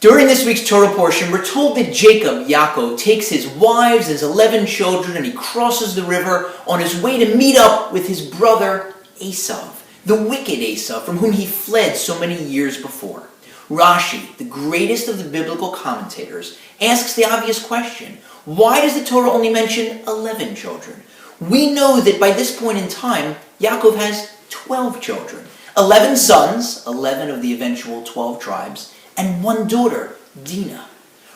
During this week's Torah portion, we're told that Jacob, Yaakov, takes his wives and his 11 children and he crosses the river on his way to meet up with his brother Esau, the wicked Esau from whom he fled so many years before. Rashi, the greatest of the biblical commentators, asks the obvious question, why does the Torah only mention 11 children? We know that by this point in time, Yaakov has 12 children, 11 sons, 11 of the eventual 12 tribes, and one daughter, Dinah.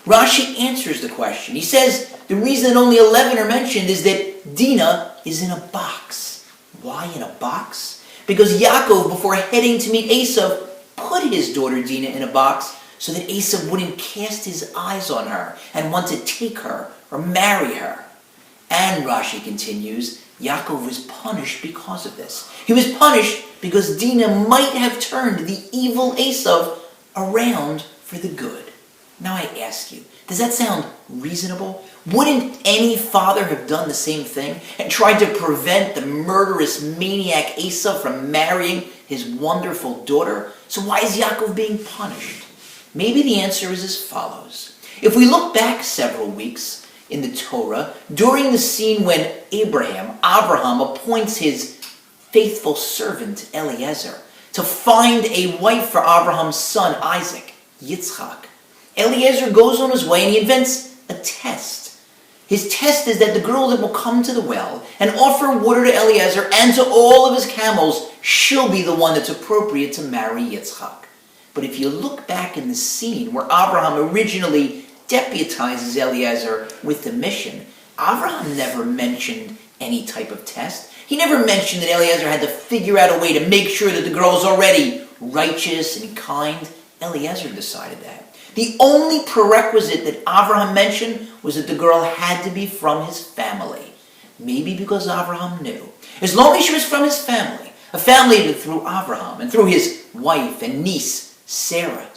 Rashi answers the question. He says the reason that only 11 are mentioned is that Dinah is in a box. Why in a box? Because Yaakov, before heading to meet Esau, put his daughter Dinah in a box so that Esau wouldn't cast his eyes on her and want to take her or marry her. And Rashi continues, Yaakov was punished because of this. He was punished because Dinah might have turned the evil Esau around for the good. Now I ask you, does that sound reasonable? Wouldn't any father have done the same thing and tried to prevent the murderous maniac Esau from marrying his wonderful daughter? So why is Yaakov being punished? Maybe the answer is as follows. If we look back several weeks in the Torah, during the scene when Abraham appoints his faithful servant Eliezer to find a wife for Abraham's son Isaac, Yitzchak, Eliezer goes on his way and he invents a test. His test is that the girl that will come to the well and offer water to Eliezer and to all of his camels, she'll be the one that's appropriate to marry Yitzchak. But if you look back in the scene where Abraham originally deputizes Eliezer with the mission, Abraham never mentioned any type of test. He never mentioned that Eliezer had to figure out a way to make sure that the girl was already righteous and kind. Eliezer decided that. The only prerequisite that Abraham mentioned was that the girl had to be from his family. Maybe because Abraham knew. As long as she was from his family, a family that through Abraham and through his wife and niece, Sarah,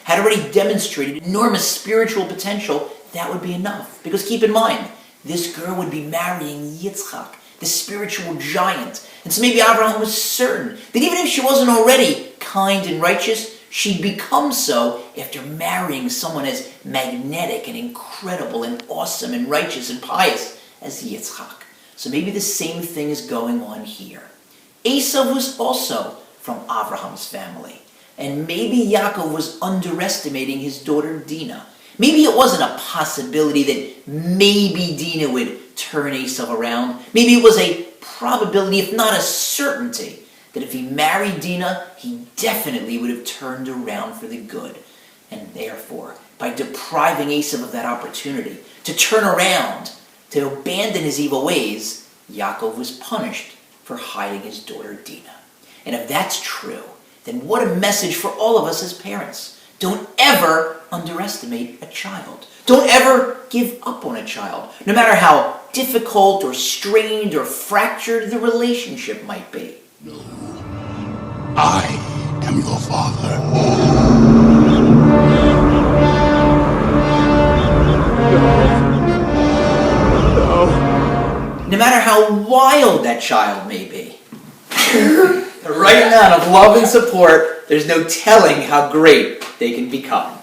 had already demonstrated enormous spiritual potential, that would be enough. Because keep in mind, this girl would be marrying Yitzchak, the spiritual giant. And so maybe Abraham was certain that even if she wasn't already kind and righteous, she'd become so after marrying someone as magnetic and incredible and awesome and righteous and pious as Yitzchak. So maybe the same thing is going on here. Esau was also from Abraham's family. And maybe Yaakov was underestimating his daughter Dinah. Maybe it wasn't a possibility that maybe Dinah would turn Esau around. Maybe it was a probability, if not a certainty, that if he married Dinah, he definitely would have turned around for the good. And therefore, by depriving Esau of that opportunity to turn around, to abandon his evil ways, Yaakov was punished for hiding his daughter Dinah. And if that's true, then what a message for all of us as parents. Don't ever underestimate a child. Don't ever give up on a child, no matter how difficult or strained or fractured the relationship might be. No. I am your father. No. No matter how wild that child may be. The right amount of love and support, there's no telling how great they can become.